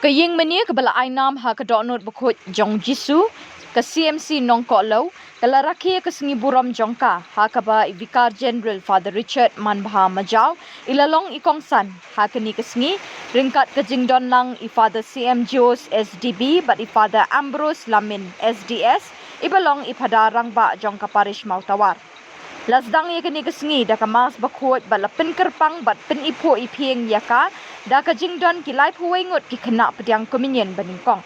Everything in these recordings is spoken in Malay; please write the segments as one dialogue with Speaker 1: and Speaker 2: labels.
Speaker 1: Kaying meni kebala ainam ha kedonot bekut jong jisu ke CMC nongkolo kelaraki ke sengi buram jongka ha kaba Vicar General Father Richard Manbha Majau ilalong ikongsan ha keni ke sengi ringkat ke jingdon lang i Father CM Jos SDB but i Father Ambrose Lamin SDS ibalong i padarang ba jongka parish Mautawar. Lasdang ya keni kesengi dah kemas bakut bala penkerpang bat penipu ipieng yaka dah kejingdon kilai puwengut ki kena pediang komunyen beningkong.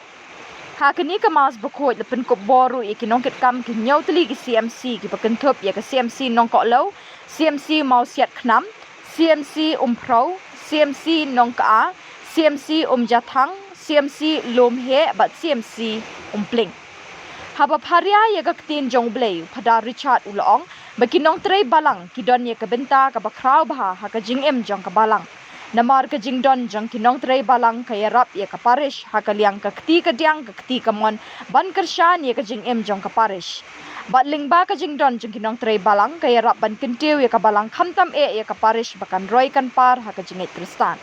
Speaker 1: Ha keni kemas bakut lepen kop boru ya kinongkit kam ki nyau teli ki CMC ki pekentup ya ke CMC nongkok low, CMC mau siat kenam, CMC umprau, CMC nongka, CMC jatang, CMC lomhe bat CMC umpling. Haba paria ya ketin jong blay pada Richard Ulong bakinong tray balang kidon ya kebenta ka bakraw bah ha ka jingem jong ka balang. Namar ka jingdon jong kinong tray balang kaya rap ya ka parish ha ka liang ka kti ka diang ka kti ka mon ban kershan ya ka jingem jong ka parish. Bat lingba ka jingdon jong kinong tray balang kaya rap ban kentiu ya ka balang kamtam ya ka parish bakan roy kan par ha ka jingit Kristan.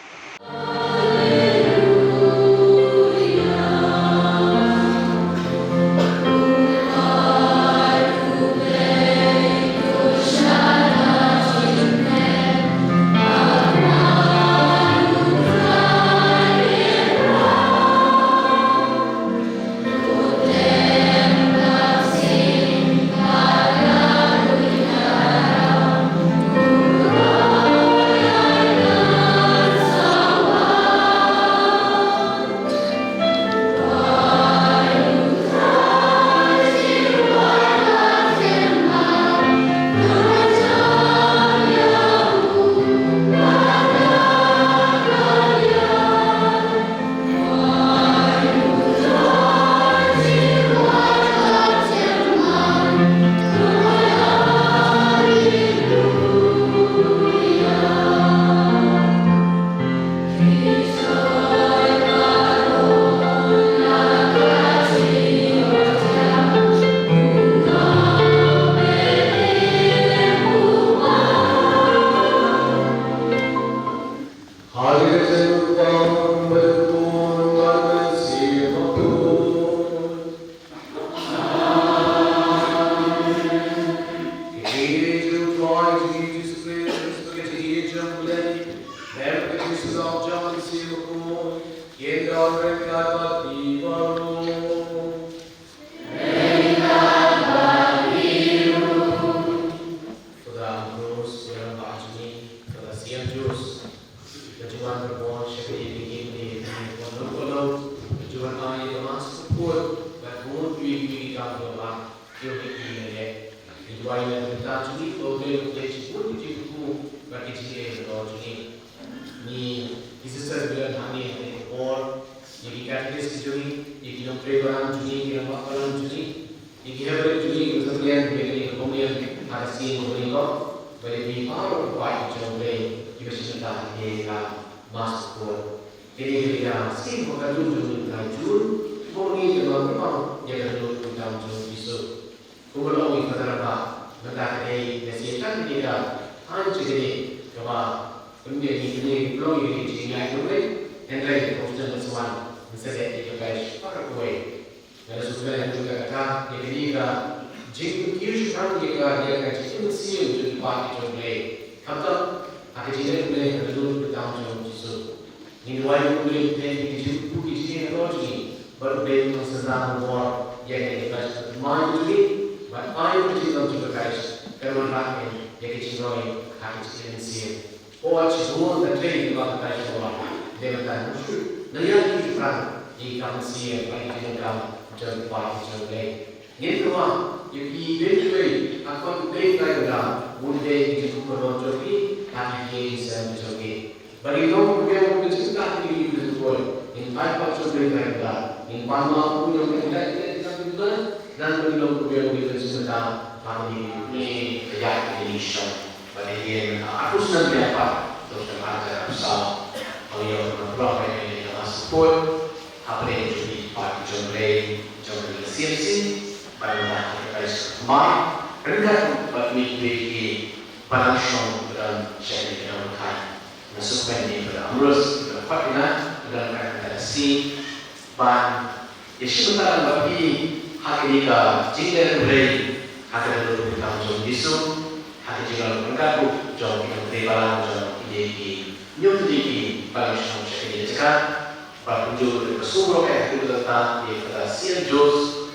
Speaker 2: Ambrose, Fatina, dan si ban Yesus tentang bagi hati kita jingga beri hati dulu kita jom Yesu hati jingga berkatu jom kita beri balang jom ide nyum di balang jom sekali cakap berkunjung ke sumber itu tentang di kata sian jos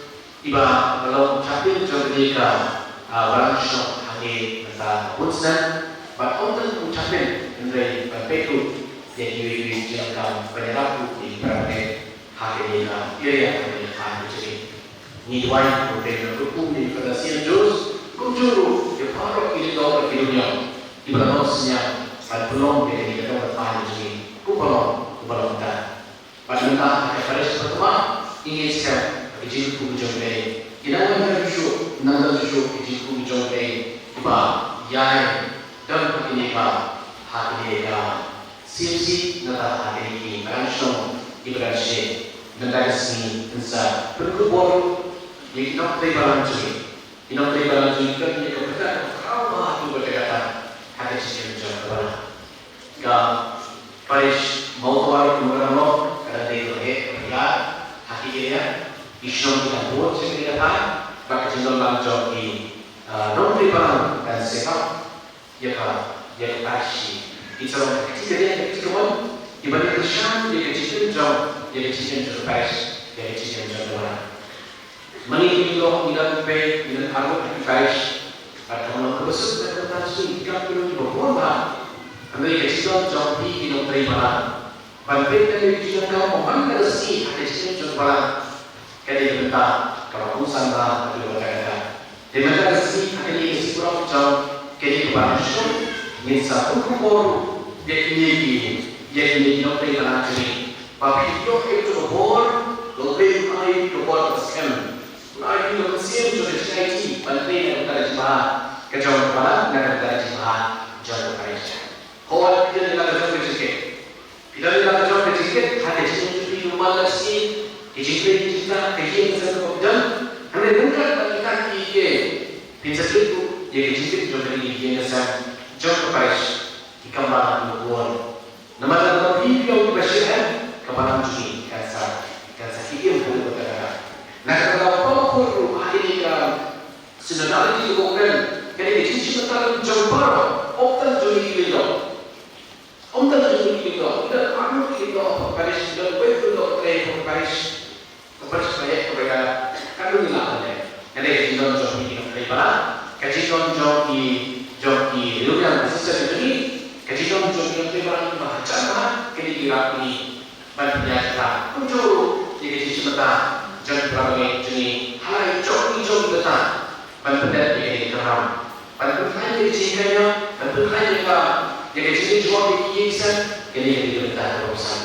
Speaker 2: iba kalau capil jom kita balang jom hati tentang punsan untuk ucapin dari betul yang diwujudkan penyerapu di berbagai hati kita ia yang hati jadi nilai untuk hukum di federasi jus kunjuru di parok ini doa filmnya di balasnya pada belum dari kita bertahan jadi kupalong dah pada mentah pada pertama ingin sekali izin kunjung dari kita nak jujur izin kunjung dari apa yang dan ini pak hati kita CMC nada hati ini langsung diberasi negara sini insya berkumpul yang kita terima lagi kan ini kebetulan kalau tu berkata hati sini menjadi ga Paris mau tuar kemudian lo kada dia ya hati dia islam kita buat sendiri kan bagi jenderal lanjut di non terima dan sehat ya kasih itu orang kecil dia kecil pun dibanding Kristen dia kecil jauh dia kecil jauh Paris dia kecil jauh mana mengikuti loh tidak baik tidak harus Paris atau orang kebesar dan bertanya 3 kilo di bawah Amerika kecil jauh di non terima Balik dari kecil kau mana resi ada kecil jauh mana kada bentar kalau urusan lah itu berkata di mana resi ada di kurang jauh kini kebanyakan misal kubur jadi no pay na actually tapi itu kubur lebih ai kubur tersekan ai itu mesin juga jadi penting untuk jemaah kejauhan mana negara jemaah jauh Paris kalau kita tidak ada jauh sedikit ada jenis di rumah nasi kita kehidupan dan ada bukan kita kiki bisa itu jadi jenis juga di nasa jauh Paris di kamar nubuan. Nama video bersihkan kamar nuji kansa kiki boleh berkata. Nah kalau pokok hari ini sebenarnya itu bukan kerana di sini kita jauh baru, optan juli video, dan anu video Paris dan web untuk trade Paris saya mereka kan dulu ada. Jadi di dalam jauh ini kita kajian jauh di luar sisa ini kajian jauh yang terbaru baca kini dirapi banyak kunjung jadi sebentar jangan berapa jenis hal jauh besar banyak di dalam banyak hal di sini banyak hal jadi jenis jual di kisah kini kita terusan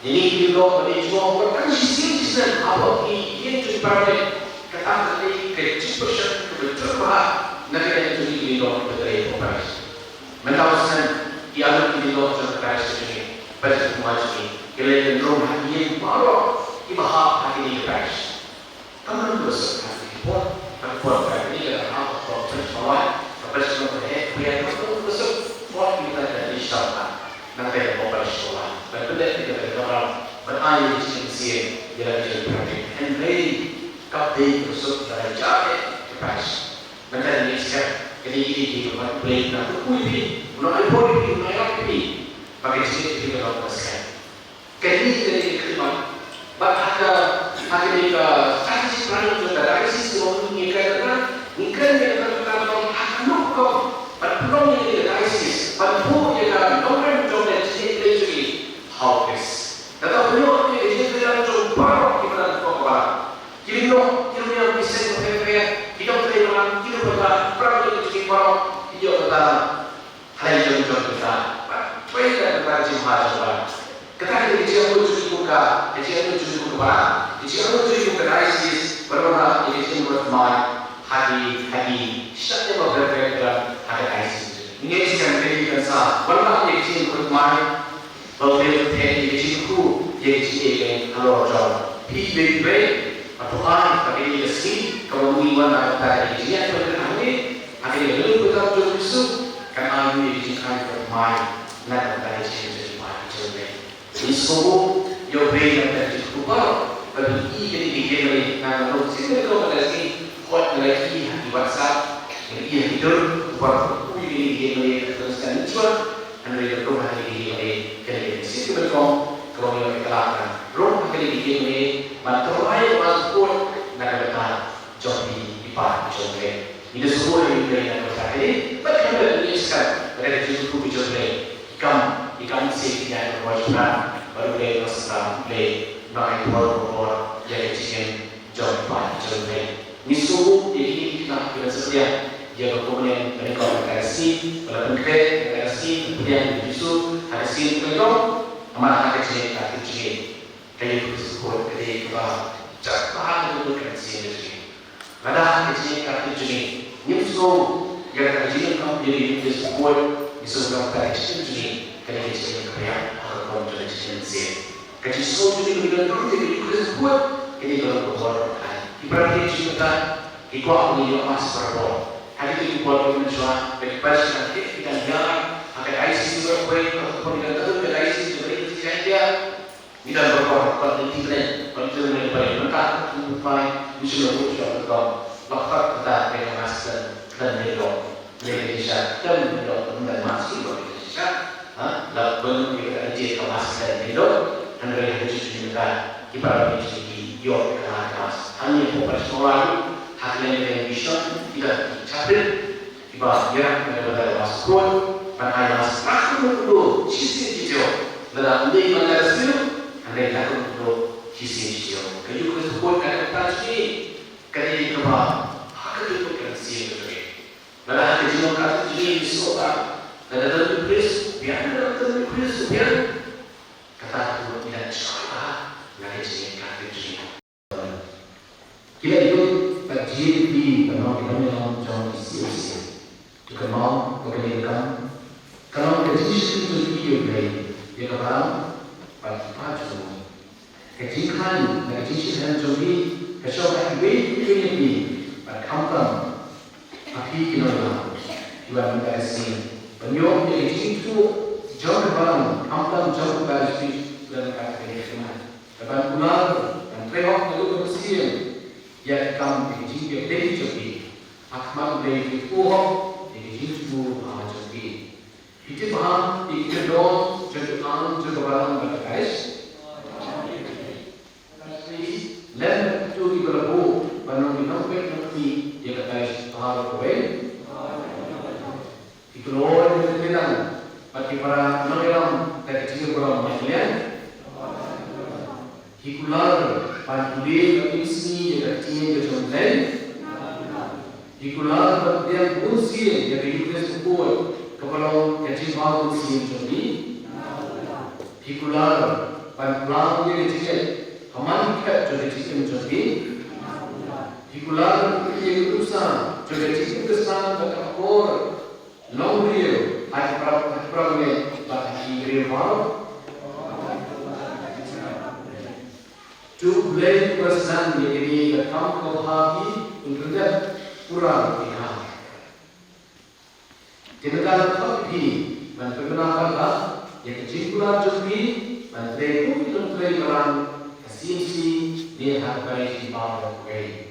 Speaker 2: ini juga jual kan sisi apa ini itu berapa kata tadi kecil kebetulan negara yang jadi dok betul Paris. Mentawasan yang di dok Paris ini Paris macam ini rumah ini baru ibah hati di Paris. Kamu terus hati buat ini adalah hal persoalan persoalan yang terus buat kita dari syarikat negara Paris sekolah. Betul tidak orang berayu di sini jadi praktik. Henry kapten terus dari Jakarta ke Paris. Macam ni sekarang, jadi ini kita boleh nak kuih, nak boleh, nak kuih, pakai sini kita nak paskan. Jadi kita bahagia statistik peran untuk dari sisi ini kerana akan kau peluang yang dari sisi, peluang yang orang jom dan sisi lagi habis. Tetapi peluang yang kita jom baru kita nak buat. Jadi kita bisa hidup dengan hidup kita perlu dicoba hidup kita hari jom kita baik dan berjihad juga kita jadi buka ISIS berulang jadi bermain hari setiap berbeda ada ISIS ini sekarang jadi sah berulang jadi bermain berbeda jadi jadi kalau jom PBB Tuhan tapi dia sih kalau mengingwan ada di sini ada akhirnya lalu kita berjumpa karena ini diizinkan bermain nak ada di sini bermain jadi semua yang beri yang terjadi sini kalau pada sini hot lagi di WhatsApp, yang hidur, buat kuih di game teruskan jual, anda lihat rumah di game kali sini berkom, kalau yang kelakan, rumah kali di game bantu air masuk, nak kata job di part job ini semua yang kita lakukan ini, bagaimana dijelaskan pada tujuh job ikam sih yang berwajiban baru dia masuk play naik bor jadi chicken job part job Misu ini kita setia dia berkomunikasi dengan komunikasi komunikasi kemudian misu ada sini kalau amat ada sini ada sini kayak itu support kayak kita cepat itu kan sini ada sini ada sini misu yang kajian kamu jadi support misu kamu ada sini kayak sini kayak kalau kamu jadi sini kajian support jadi kita jadi support jadi kalau berkorban Ibrahim kita ikut menjadi emas berbuat. Hari itu dibuat oleh manusia bagi pasien kita jangan akan IC berbuat ataupun kita tahu kita IC seperti itu saja. Kita berbuat kalau tidak kalau baik maka supaya bisa berbuat maka kita dengan masker dan Indonesia dan masih Indonesia. Lalu kita ajak masker dan dan dari itu kita Ibrahim York kelas hanya fokus orang hasilnya yang bisa tidak dicapai di bawah dia daripada masuk pada masuk dulu sisi hijau dalam ini mana sih anda lakukan dulu sisi hijau kalau kita sebut kata tadi kalau kita hak itu kan sih betul dalam hijau kata jadi disopa dan dalam tulis biar dalam tulis biar kata itu tidak salah nggak sih kata itu kita itu kajian di kenal kita memang jauh isi kenal kebanyakan kalau kajian itu video dari dia kata pada semua kajian dan jadi kesokan video ini pada kampung api kita juga berhasil penyok dari situ jauh barang kampung jauh berhasil dan kata kehidupan dan pulang dan tengok lalu berhasil ya kamu dijinjak dari jogi, akmal dari puhok dijinjak jogi. Itu paham ikerdon jodohan jodohan berkais. Lain itu di berlaku panung dinampek nanti dia berkais paham kowe. Ikror itu bilang bagi para pengelam dari kecil orang macam Hikular pantulir isi yang kecil macam lain. Hikular bagian kursi yang dihias support kepala kecil bawah kursi macam ni. Hikular pantulang yang kecil haman kat jadi kecil macam ni. Hikular yang urusan jadi kecil kesan dekat kor long real hati perang bagi real bawah. To blame person ini datang ke hati untuk kurang ingat. Tidak tapi mengenalkan yang kesimpulan jadi menteri untuk barang kesimsi dia hargai di bawah kue.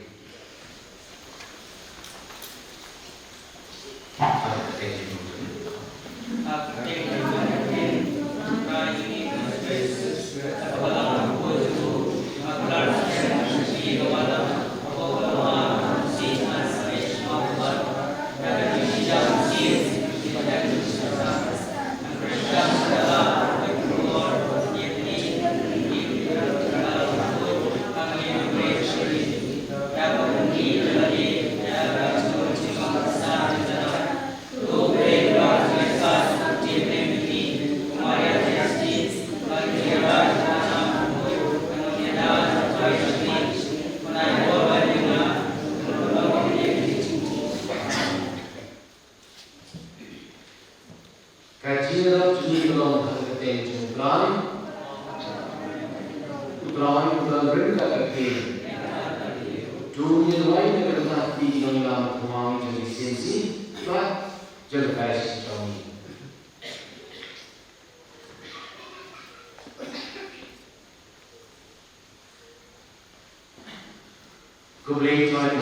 Speaker 2: Kublai tuan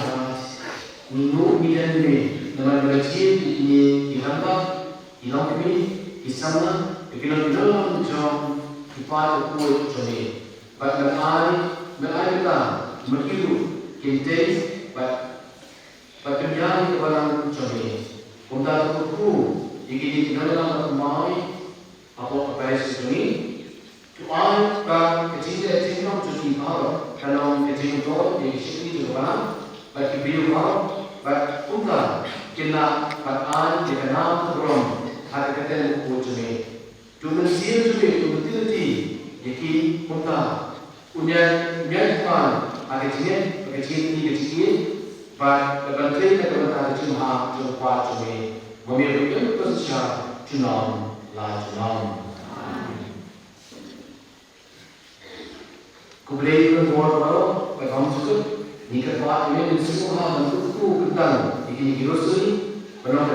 Speaker 2: minggu milian ini dengan berjaya ini dihamba, hilang kami, isama, bilang jom ipat kuat joni. But berari kita merkiru kita, but kemudian orang joni. Untuk aku, jika kita dalam kemai, apa sesuatu tuan kan kecil jodi bahawa kalau kecil itu di sini juga, but kita bahawa but unta kena an dikenal rom hati kata ujungnya cuma sih tu berarti jadi unta unyal kan ada kecil but berarti kalau ada cuma kuat cuma memiliki posisi cuma kublai kan baru kamu suka nikah kuat ini semua bentukku kentang ini girosuri benar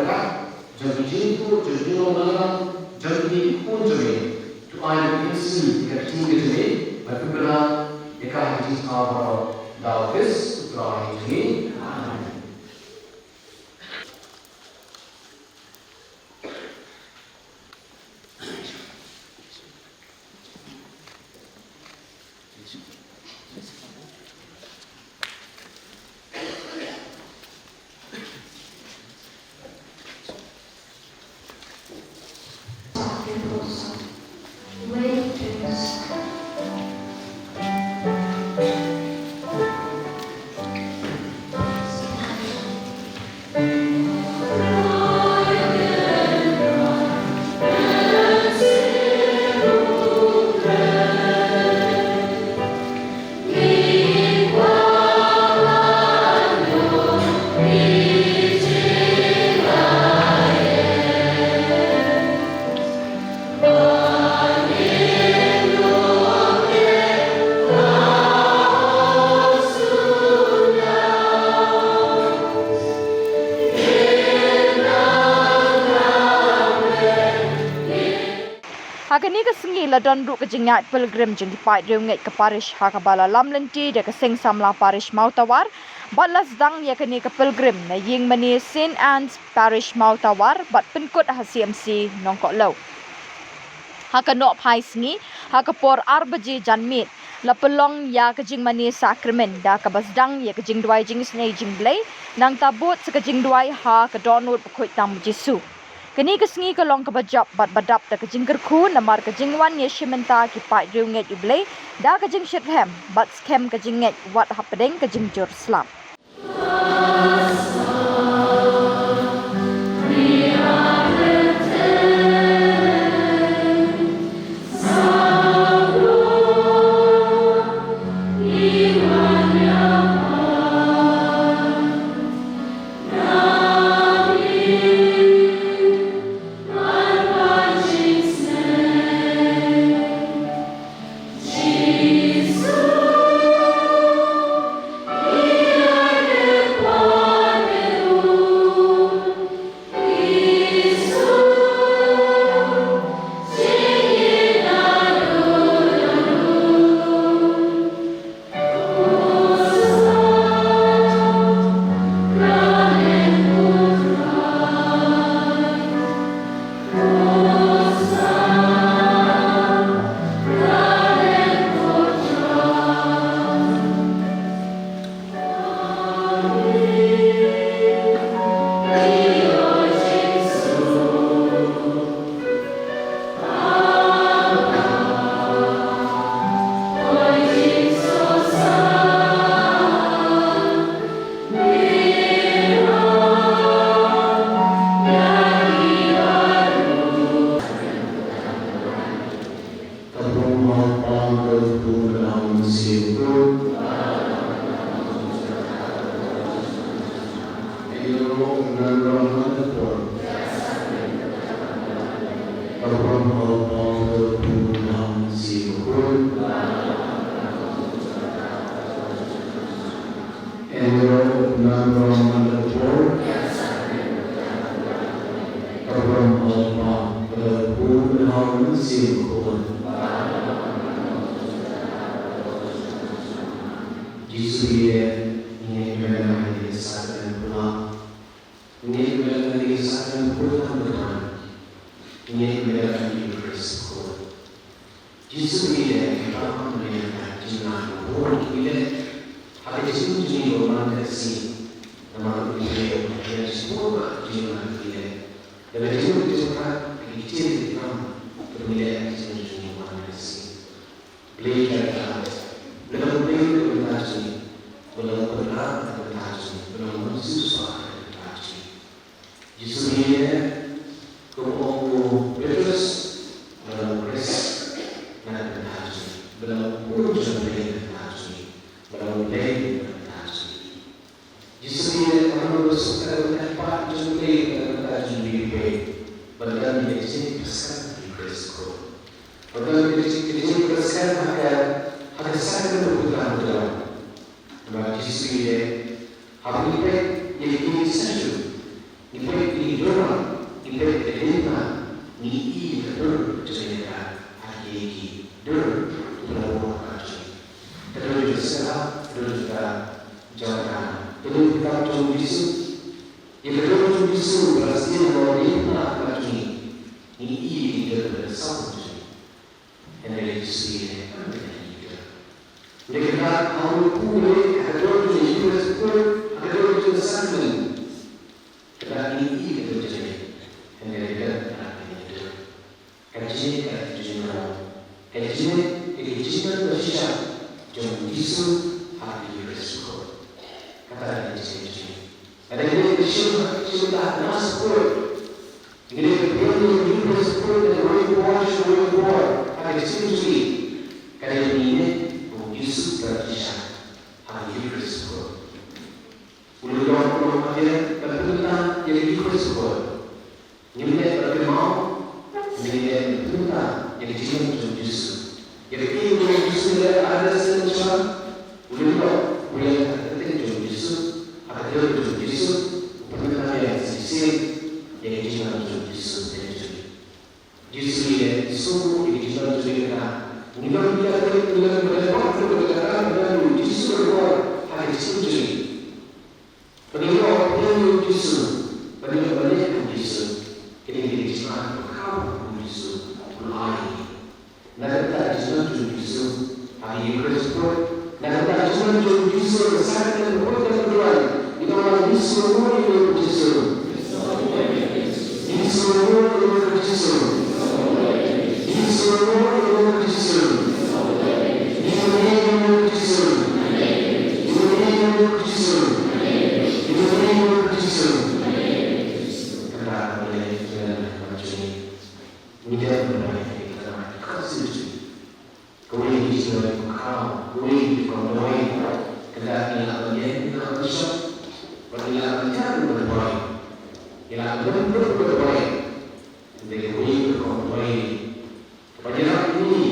Speaker 2: jadi itu jadi orang jadi ujungnya tu ayat ini sih kerja ini bagaimana mereka hadis awal dawes terakhir ini
Speaker 1: Hakani ke sengi la don ruk ke jengat pilgrim jeng dipai reunget ke parish hakabala lamlenti de ke sing samla parish Mautawar batlas dang ya kani ke pilgrim na ying mani St Anne's parish Mautawar bat penkut ha CMC nongkok low. Hakanok pai sengi hakapor arbaji janmit la pelong ya ke jing mani sakramen da ke basdang ya ke jing duai jing snei jing blai nang tabut se ke jing duai ha ke donut pekoi tam Jesu. Kini kesengi ke long kebajap bat badap da kejing kerku namar kejing wan ye shimenta ki pai riunget yublei da kejing shithem bat skem kejing nget wat hapedeng kejing Jerusalem.
Speaker 2: ini kebenaran di Kristus. Yesus ini kita mengenai jinak orang ini hati Yesus ini orang kasih nama ini dia semua jinak ini. Dan Yesus itu kan kecil kita mengenai Yesus ini orang kasih. Beli kita, belum beli kita sih, belum pernah kita sih, belum susah kita sih. Yesus ini como Petrus dalam kris dan berhaji, dalam urusan berhaji, dalam lagi berhaji. Yesus ini kalau bersuka tanpa jumlah berhaji lebih badan dia sini besar di Kristus. Badan dia sini besar maka ada sangat berubah dalam. Maka Yesus ini hari ini jadi sesuatu, ini dorang. Kita terima ni betul cerita hari dur berlaku kaji. Terus juga terus juga jalan. Terus kita cuma bisu. Yang betul cuma bisu berarti bahwa lima kaji ni bersama. Yang dari sini kan kita. Mereka tahu pulih ada tu juga sepuluh ada juga satu. Kita ini betul cerita. Kajian bersisa jom Yesu hati Kristus. Kata Yesus. Ada yang Yesus dah masuk. Ini berbicara Yesus dan orang ada Yesus ini. Kali ini Yesus bersisa hati Kristus. Ulu orang ada bertentang jadi Kristus. Nyampe berkemau, nyampe bertentang jadi jiwa Yesus. Jadi ini Yesus ada sesuatu, udah boleh ada Yesus, ada Yesus, bertentang yang sisi jadi jiwa Yesus jadi. Yesus ini semua jadi jiwa kita. Kita tidak berdebat dengan Yesus berbuat ada Yesus jadi. Bagaimana Yesus, bagaimana Yesus. Ini disebut kau Yesus mulai. Nanti Yesus hari Kristus. Nanti Yesus besar dan berbuat Tuhan. Ini orang Yesus semua ini Yesus. Yesus semua ini Yesus. Yesus semua ini Yesus. Ini Yesus. Ini Yesus. Ini Yesus. Tidak berbaik dalam kasih. Kau ini sebagai kau, kau ini berbaik. Kendali bagian kita bisa, berilah menjadi berbaik. Ialah benar berbaik. Jadi kau ini berbaik. Kepada ini,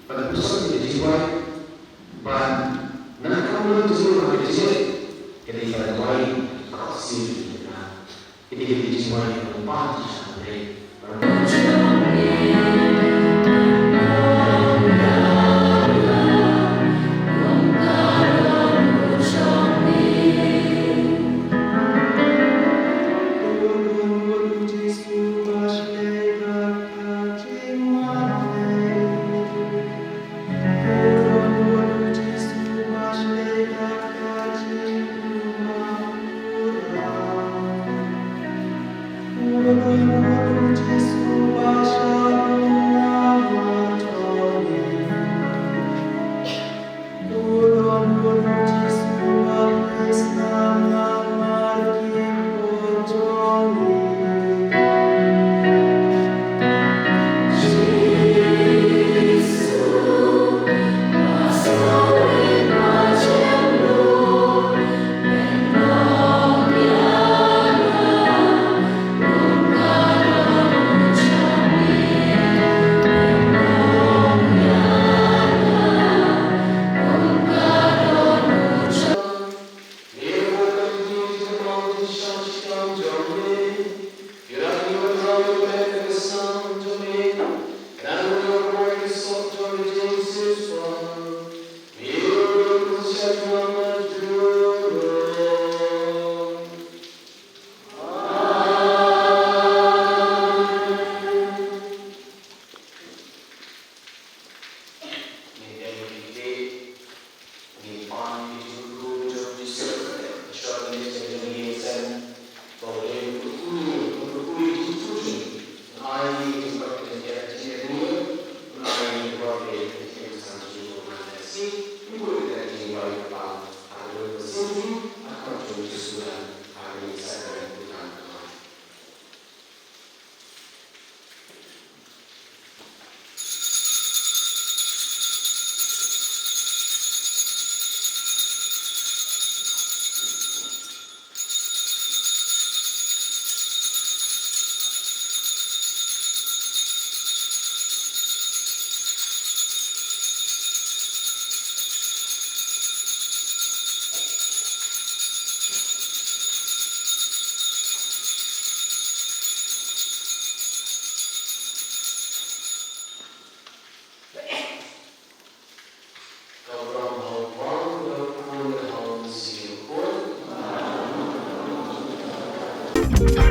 Speaker 2: pada pusat jadi baik. Dan nak kamu itu semua ada jadi. Ketika berbaik, kasih kita. Ini jadi baik berbaik sampai.
Speaker 3: Thank you.
Speaker 2: Thank you.